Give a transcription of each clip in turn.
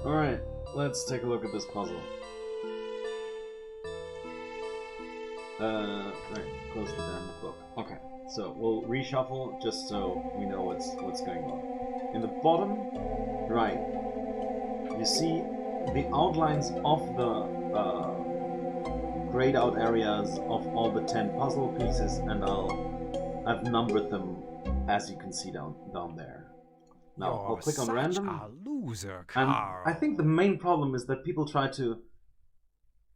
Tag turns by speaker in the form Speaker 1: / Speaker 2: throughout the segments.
Speaker 1: Alright, let's take a look at this puzzle. Right, close the damn book. Okay, so we'll reshuffle just so we know what's going on. In the bottom right, you see the outlines of the grayed out areas of all the 10 puzzle pieces, and I've numbered them as you can see down there. Now I'll click on random.
Speaker 2: A loser,
Speaker 1: and
Speaker 2: Carl.
Speaker 1: I think the main problem is that people try to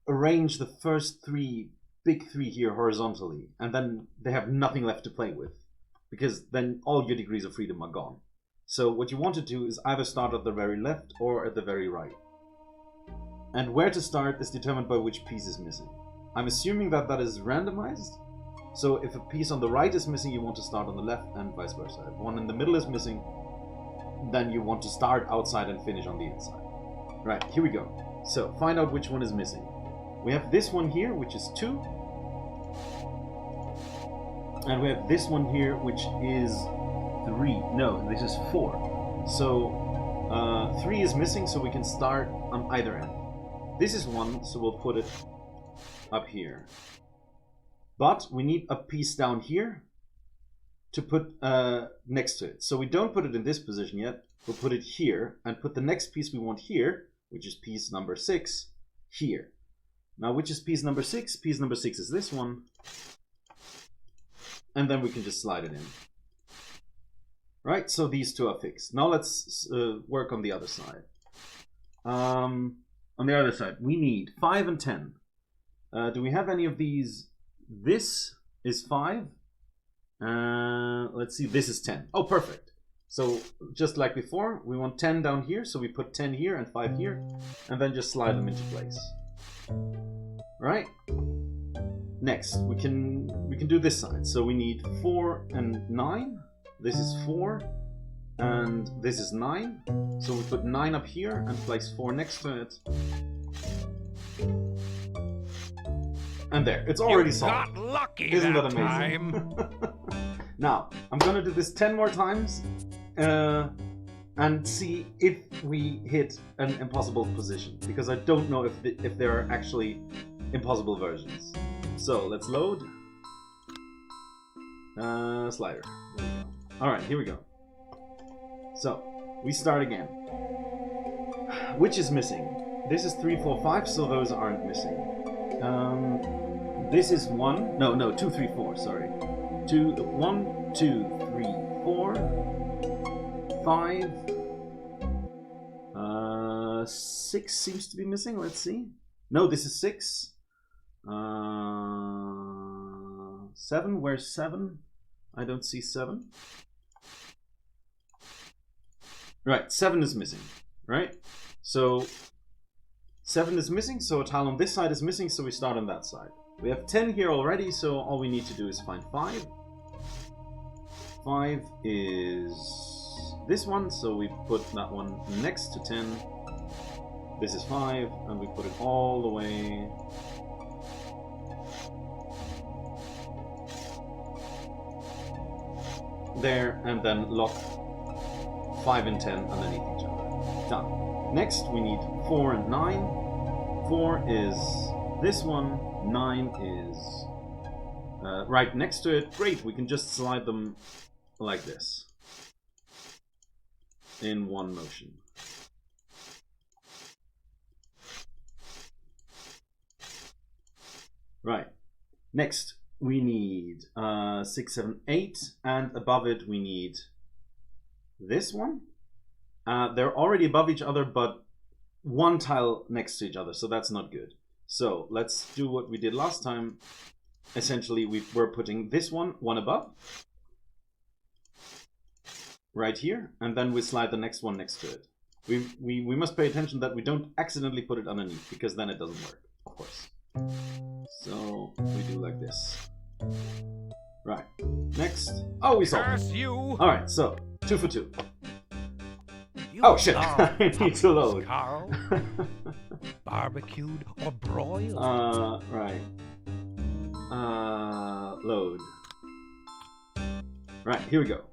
Speaker 1: arrange the first big three here horizontally, and then they have nothing left to play with, because then all your degrees of freedom are gone. So what you want to do is either start at the very left or at the very right. And where to start is determined by which piece is missing. I'm assuming that that is randomized. So if a piece on the right is missing, you want to start on the left, and vice versa. If one in the middle is missing, then you want to start outside and finish on the inside. Right, here we go. So find out which one is missing. We have this one here, which is 2. And we have this one here, which is 3. No, this is 4. So 3 is missing, so we can start on either end. This is 1, so we'll put it up here. But we need a piece down here to put next to it. So we don't put it in this position yet. We'll put it here and put the next piece we want here, which is piece number 6, here. Now, which is piece number 6? Piece number 6 is this one. And then we can just slide it in. Right, so these two are fixed. Now let's work on the other side. On the other side, we need 5 and 10. Do we have any of these? This is 5. Let's see, this is 10. Oh, perfect. So just like before, we want 10 down here, so we put 10 here and 5 here, and then just slide them into place. Right? Next, we can do this side. So we need 4 and 9. This is 4, and this is 9. So we put 9 up here and place 4 next to it. And there, it's already solved.
Speaker 2: Got lucky.
Speaker 1: Isn't that
Speaker 2: amazing?
Speaker 1: Now, I'm gonna do this 10 more times and see if we hit an impossible position, because I don't know if there are actually impossible versions. So let's load. Slider. There we go. Alright, here we go. So, we start again. Which is missing? This is 3, 4, 5, so those aren't missing. This is 1. No, 2, 3, 4, sorry. 1, 2, 3, 4, 5. 6 seems to be missing. Let's see. No, this is 6. 7. Where's 7? I don't see 7. Right, 7 is missing. Right? So 7 is missing, so a tile on this side is missing, so we start on that side. We have 10 here already, so all we need to do is find 5. 5 is this one, so we put that one next to 10. This is 5, and we put it all the way there, and then lock 5 and 10 underneath each other. Done. Next, we need 4 and 9. 4 is this one, 9 is right next to it. Great, we can just slide them like this in one motion. Right, next we need 6, 7, 8, and above it we need this one. They're already above each other, but one tile next to each other, so that's not good. So let's do what we did last time. Essentially, we're putting this one above, right here, and then we slide the next one next to it. We must pay attention that we don't accidentally put it underneath, because then it doesn't work, of course. So we do like this. Right. Next. Oh, we solved it.
Speaker 2: You.
Speaker 1: All right. So 2 for 2.
Speaker 2: You
Speaker 1: Oh shit! I need to load.
Speaker 2: Carl. Barbecued or broiled?
Speaker 1: Right. Load. Right, here we go.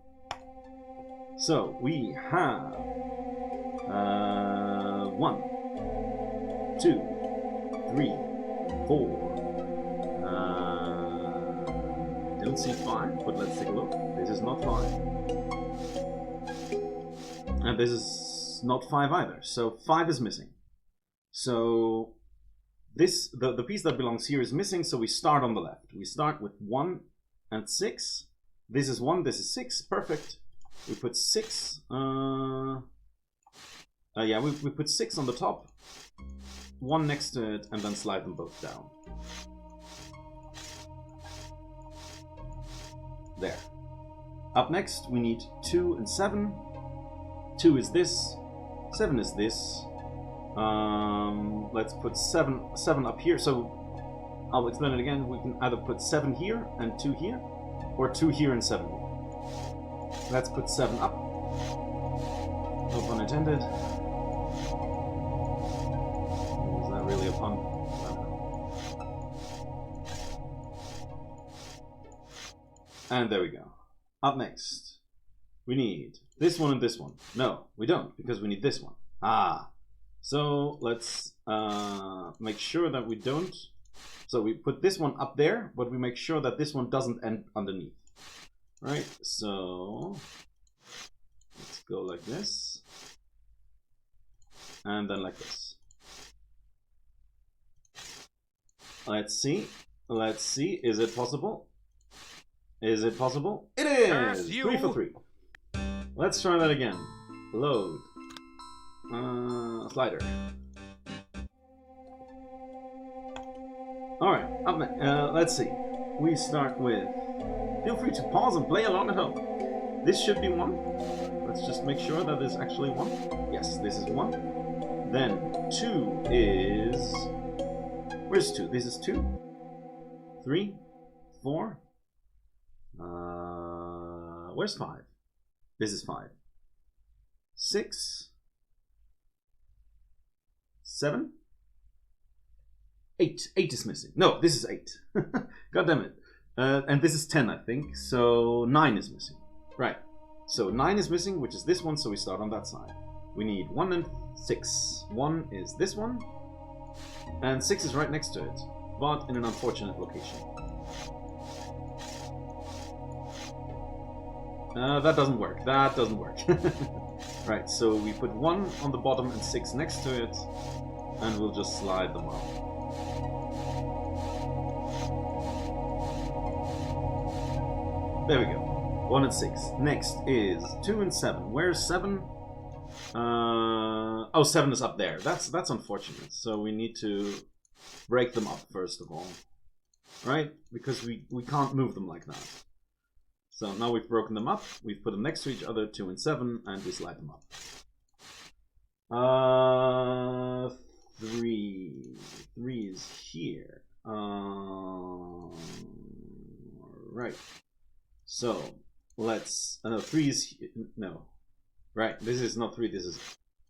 Speaker 1: So we have 1, 2, 3, 4. Don't see 5, but let's take a look. This is not 5. And this is not 5 either. So 5 is missing. So this the piece that belongs here is missing, so we start on the left. We start with 1 and 6. This is 1, this is 6. Perfect. We put 6. Yeah, we put 6 on the top, 1 next to it, and then slide them both down. There. Up next, we need 2 and 7. 2 is this, 7 is this. Let's put 7 up here. So I'll explain it again. We can either put 7 here and 2 here, or 2 here and 7 here. Let's put 7 up. No pun intended. Was that really a pun? And there we go. Up next, we need this one and this one. No, we don't, because we need this one. Ah. So let's make sure that we don't. So we put this one up there, but we make sure that this one doesn't end underneath. Right? So let's go like this. And then like this. Let's see. Let's see. Is it possible? Is it possible? It is! 3 for 3. Let's try that again. Load. Slider. Alright, let's see. We start with... Feel free to pause and play along at home. This should be 1. Let's just make sure that there's actually 1. Yes, this is 1. Then 2 is... Where's 2? This is 2. 3. 4. Where's 5? This is 5. 6. 7. 8. 8 is missing. No, this is 8. God damn it. And this is 10, I think. So 9 is missing. Right. So 9 is missing, which is this one, so we start on that side. We need 1 and 6. 1 is this one. And 6 is right next to it, but in an unfortunate location. That doesn't work. That doesn't work. Right, so we put 1 on the bottom and 6 next to it, and we'll just slide them up. There we go. 1 and 6. Next is 2 and 7. Where's 7? Oh, 7 is up there. That's unfortunate. So we need to break them up first of all. Right? Because we can't move them like that. So now we've broken them up, we've put them next to each other, 2 and 7, and we slide them up. 3. 3 is here. Right. So let's. No, 3 is here. No. Right. This is not 3. This is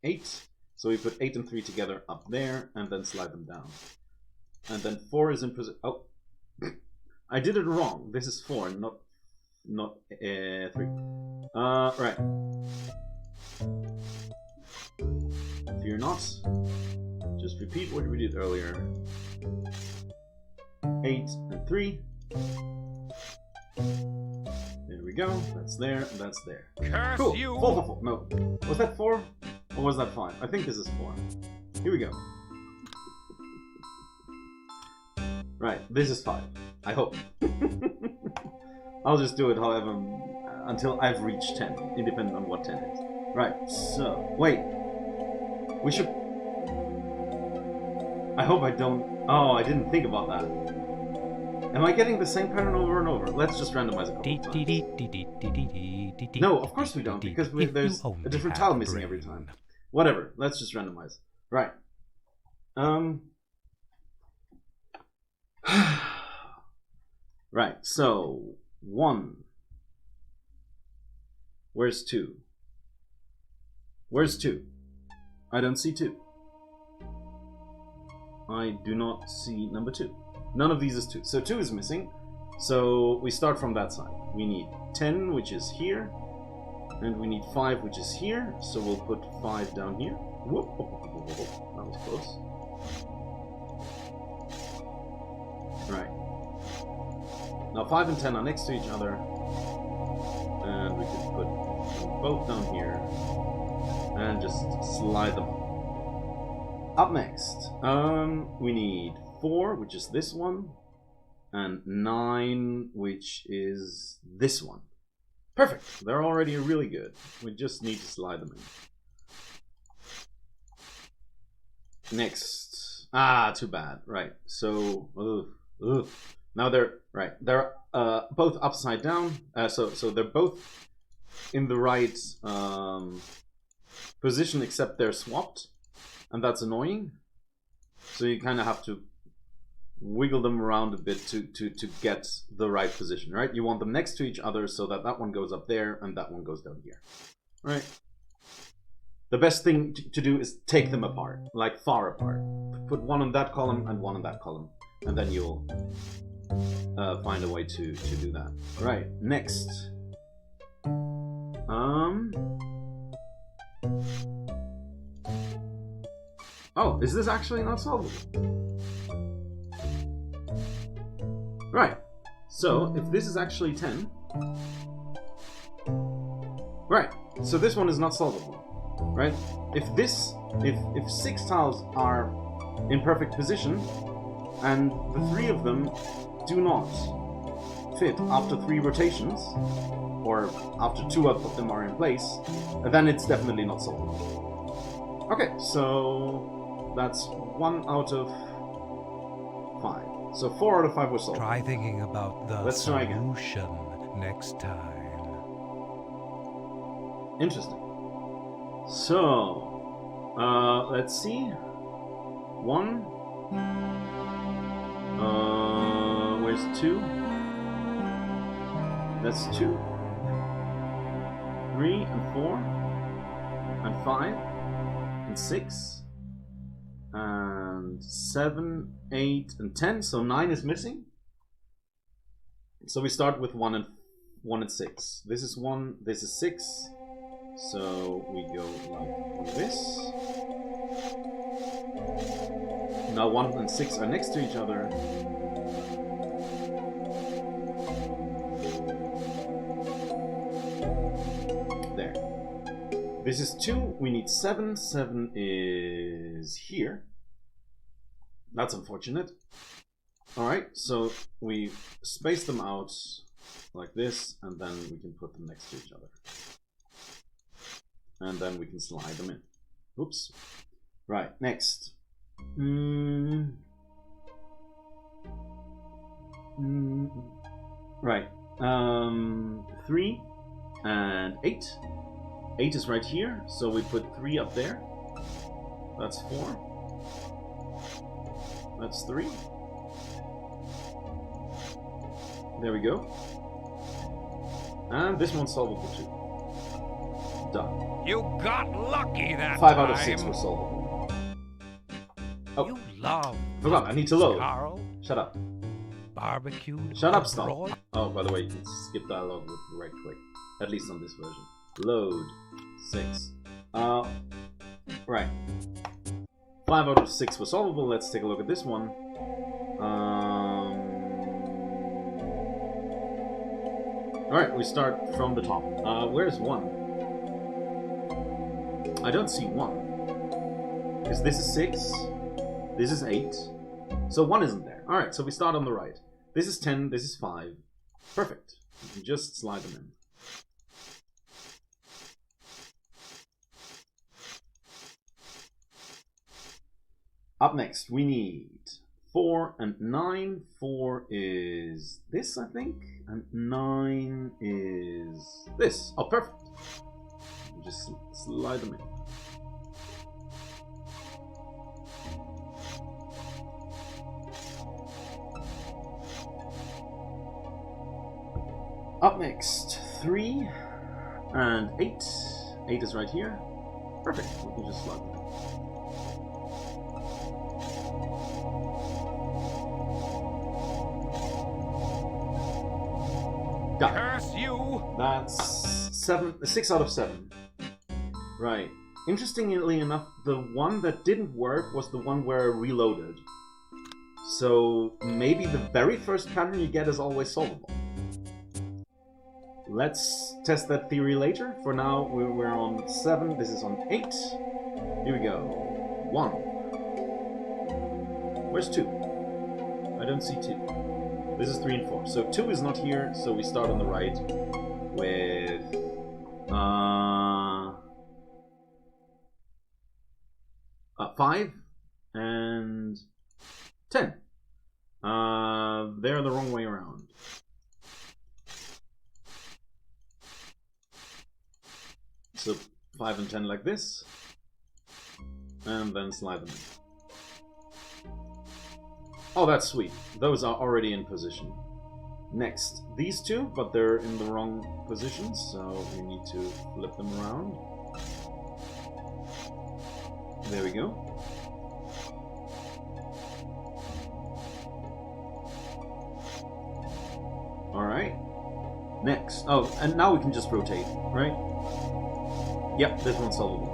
Speaker 1: 8. So we put 8 and 3 together up there, and then slide them down. And then 4 is in position. Oh, I did it wrong. This is 4, not 3. Right. Fear not. Just repeat what we did earlier. 8 and 3. There we go. That's there. That's there.
Speaker 2: Curse
Speaker 1: Cool.
Speaker 2: you!
Speaker 1: 4 for 4. No. Was that 4? Or was that 5? I think this is 4. Here we go. Right. This is 5. I hope. I'll just do it however until I've reached 10, independent on what 10 is. Right, so, wait. We should... I hope I don't... Oh, I didn't think about that. Am I getting the same pattern over and over? Let's just randomize a couple times. No, of course we don't, because there's a different tile missing every time. Whatever, let's just randomize. Right. Right, so... 1. Where's 2? Where's 2? I don't see 2. I do not see number 2. None of these is 2. So 2 is missing. So we start from that side. We need 10, which is here. And we need 5, which is here, so we'll put 5 down here. Whoop, whoop, whoop, whoop, whoop. That was close. Right. Now 5 and 10 are next to each other. And we could put them both down here. And just slide them up next. We need 4, which is this one. And 9, which is this one. Perfect. They're already really good. We just need to slide them in. Next. Ah, too bad. Right. So, now they're right. They're both upside down. So they're both in the right position, except they're swapped, and that's annoying. So you kind of have to wiggle them around a bit to get the right position, right? You want them next to each other so that that one goes up there and that one goes down here, right? The best thing to do is take them apart, like far apart. Put one in that column and one in that column, and then you'll find a way to do that. Right, next. Oh, is this actually not solvable? Right, so if this is actually 10, right, so this one is not solvable, right? If 6 tiles are in perfect position, and the 3 of them do not fit after 3 rotations, or after 2 of them are in place, then it's definitely not solvable. Okay, so that's 1 out of 5. So 4 out of 5 was solved.
Speaker 2: Try thinking about the solution next time.
Speaker 1: Interesting. So, let's see. 1. Where's 2? That's 2. 3 and 4 and 5 and 6 and 7, 8 and 10. So 9 is missing. So we start with 1 and 6. This is 1. This is 6. So we go like this. Now 1 and 6 are next to each other. There. This is 2. We need 7. 7 is here. That's unfortunate. Alright, so we space them out like this, and then we can put them next to each other. And then we can slide them in. Oops. Right, next. Right. 3 and 8. 8 is right here, so we put 3 up there. That's 4. That's 3. There we go. And this one's solvable too. Done.
Speaker 2: You got lucky that
Speaker 1: 5 out of 6 was solvable. Oh,
Speaker 2: You love
Speaker 1: forgot, I need to load.
Speaker 2: Carl.
Speaker 1: Shut up.
Speaker 2: Barbecue.
Speaker 1: Shut up, stop. Oh, by the way, you can skip dialogue with right click. At least on this version. Load 6. Right. 5 out of 6 was solvable. Let's take a look at this one. Alright, we start from the top. Where's 1? I don't see 1. Because this is 6. This is 8. So 1 isn't there. Alright, so we start on the right. This is 10. This is 5. Perfect. You can just slide them in. Up next, we need 4 and 9. 4 is this, I think, and 9 is this. Oh, perfect. Just slide them in. Up next, 3 and 8. 8 is right here. Perfect. We can just slide them in. Done.
Speaker 2: Curse you!
Speaker 1: That's 6 out of 7. Right. Interestingly enough, the one that didn't work was the one where I reloaded. So maybe the very first pattern you get is always solvable. Let's test that theory later. For now, we're on 7. This is on 8. Here we go. 1. Where's 2? I don't see 2. This is 3 and 4. So 2 is not here, so we start on the right with... 5 and 10. They're the wrong way around. So 5 and 10 like this, and then slide them in. Oh, that's sweet. Those are already in position. Next, these two, but they're in the wrong positions, so we need to flip them around. There we go. Alright. Next. Oh, and now we can just rotate, right? Yep, this one's solvable.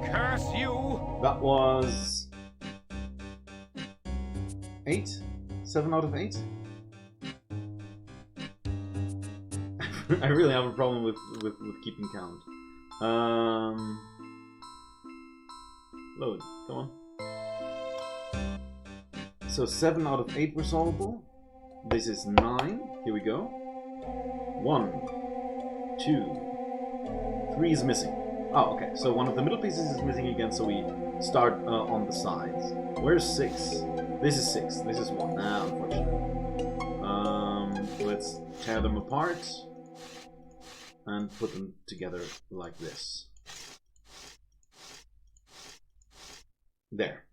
Speaker 2: Curse you!
Speaker 1: That was... 8? 7 out of 8? I really have a problem with keeping count. Load, come on. So 7 out of 8 were solvable. This is 9. Here we go. 1, 2, 3 is missing. Oh, okay. So one of the middle pieces is missing again, so we start on the sides. Where's 6? This is 6. This is 1. Ah, unfortunately. Let's tear them apart and put them together like this. There.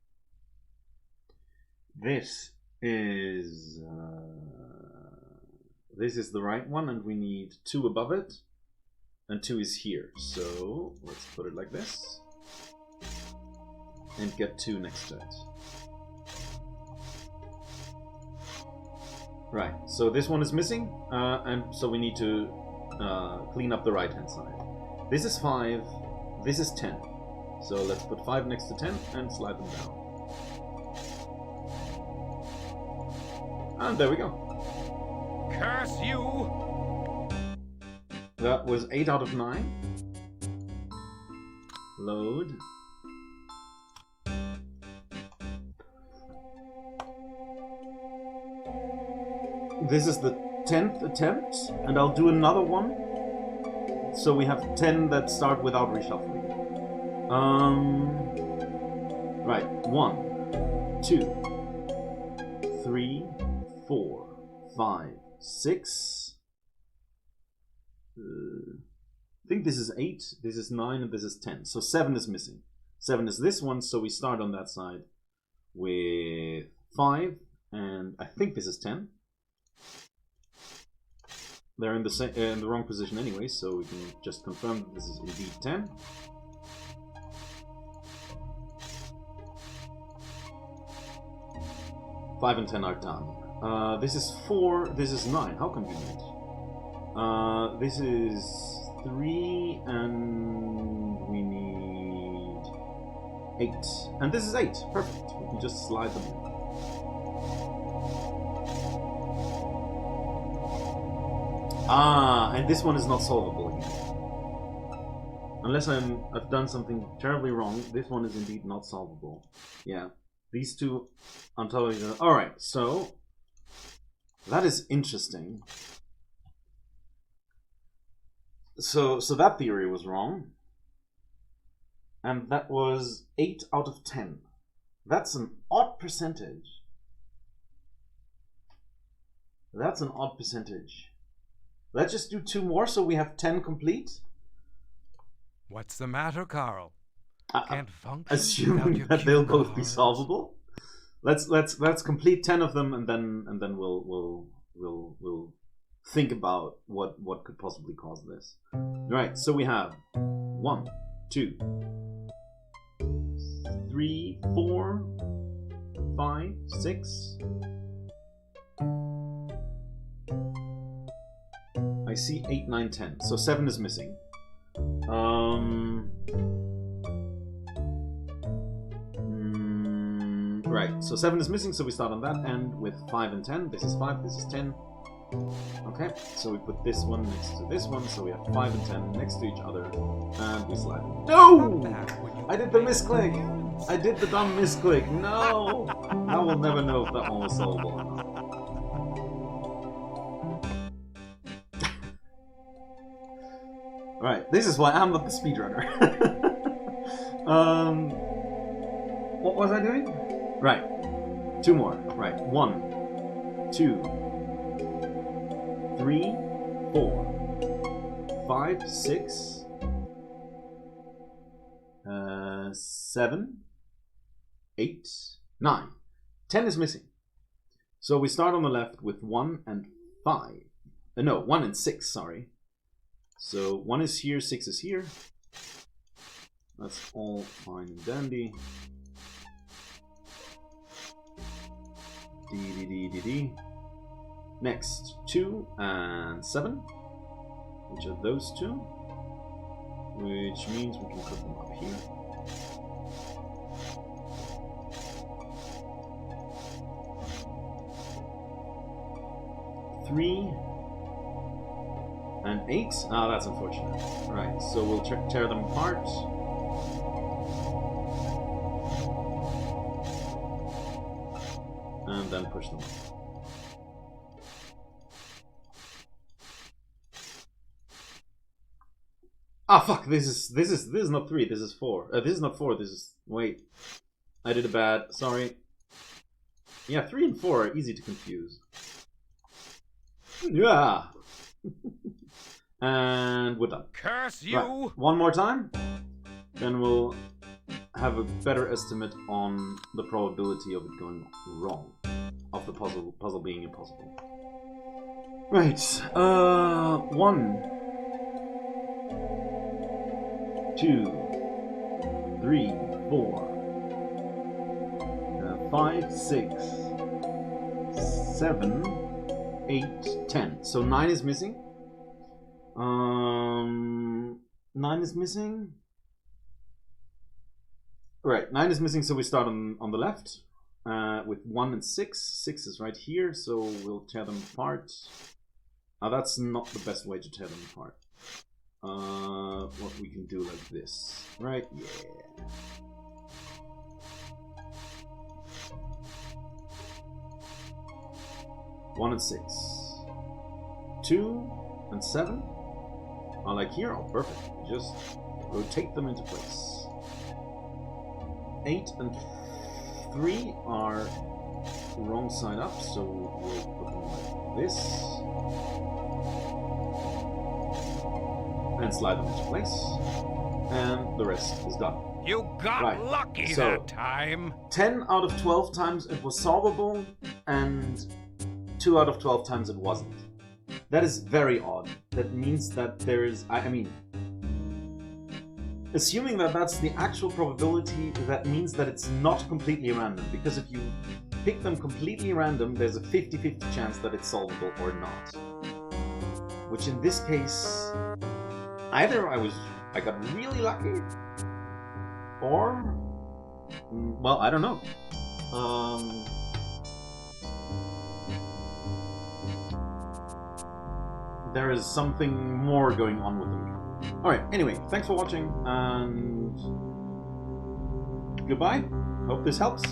Speaker 1: This is the right one, and we need 2 above it, and 2 is here. So let's put it like this, and get 2 next to it. Right. So this one is missing, and so we need to clean up the right-hand side. This is 5. This is 10. So let's put 5 next to 10 and slide them down. And there we go.
Speaker 2: Curse you!
Speaker 1: That was 8 out of 9. Load. This is the 10th attempt, and I'll do another one. So we have 10 that start without reshuffling. Right. 1, 2, 3, 4, 5, 6. I think this is 8, this is 9, and this is 10. So 7 is missing. 7 is this one, so we start on that side with 5, and I think this is 10. They're in the wrong position anyway, so we can just confirm that this is indeed 10. Five and 10 are done. This is 4, this is 9. How convenient. This is 3, and we need 8. And this is 8. Perfect. We can just slide them in. Ah, and this one is not solvable again. Unless I've done something terribly wrong, this one is indeed not solvable. Yeah. These two on top of each other. Alright, so that is interesting. So that theory was wrong. And that was 8 out of 10. That's an odd percentage. That's an odd percentage. Let's just do 2 more so we have 10 complete.
Speaker 2: What's the matter, Carl? Can't function.
Speaker 1: Assuming that they'll both be solvable. Let's complete 10 of them, and then we'll think about what could possibly cause this. Right. So we have 1, 2, 3, 4, 5, 6. I I see 8, 9, 10. So 7 is missing. Right, so 7 is missing, so we start on that end with 5 and 10. This is 5, this is 10. Okay, so we put this one next to this one, so we have 5 and 10 next to each other, and we slide. No! I did the misclick! I did the dumb misclick! No! Now we'll never know if that one was solvable or not. Right, this is why I'm not the speedrunner. What was I doing? Right, 2 more. Right, 1, 2, 3, 4, 5, 6, 7, 8, 9. 10 is missing. So we start on the left with 1 and 5. No, 1 and 6, sorry. So 1 is here, 6 is here. That's all fine and dandy. D. Next, 2 and 7, which are those two, which means we can put them up here. Three and 8. Ah, that's unfortunate. Right, so we'll tear them apart. And then push them up. Ah, fuck! This is not 3. This is 4. This is not 4. This is, wait. I did a bad. Sorry. Yeah, 3 and 4 are easy to confuse. Yeah. And we're done.
Speaker 2: Curse you!
Speaker 1: Right. One more time, then we'll have a better estimate on the probability of it going wrong, of the puzzle being impossible. Right. 1, 2, 3, 4, 5, 6, 7, 8, 10. So 9 is missing. 9 is missing. Right, 9 is missing, so we start on the left with 1 and 6. 6 is right here, so we'll tear them apart. Now that's not the best way to tear them apart. What we can do like this, right? Yeah. One and 6. 2 and 7 are like here. Oh, perfect. Just rotate them into place. 8 and 3 are wrong side up, so we'll put them like this. And slide them into place. And the rest is done.
Speaker 2: You got lucky that time. 10
Speaker 1: out of 12 times it was solvable, and 2 out of 12 times it wasn't. That is very odd. That means that there is, I mean, assuming that that's the actual probability, that means that it's not completely random, because if you pick them completely random, there's a 50-50 chance that it's solvable or not. Which in this case, either I got really lucky, or, well, I don't know. There is something more going on with them. Alright, anyway, thanks for watching, and goodbye. Hope this helps.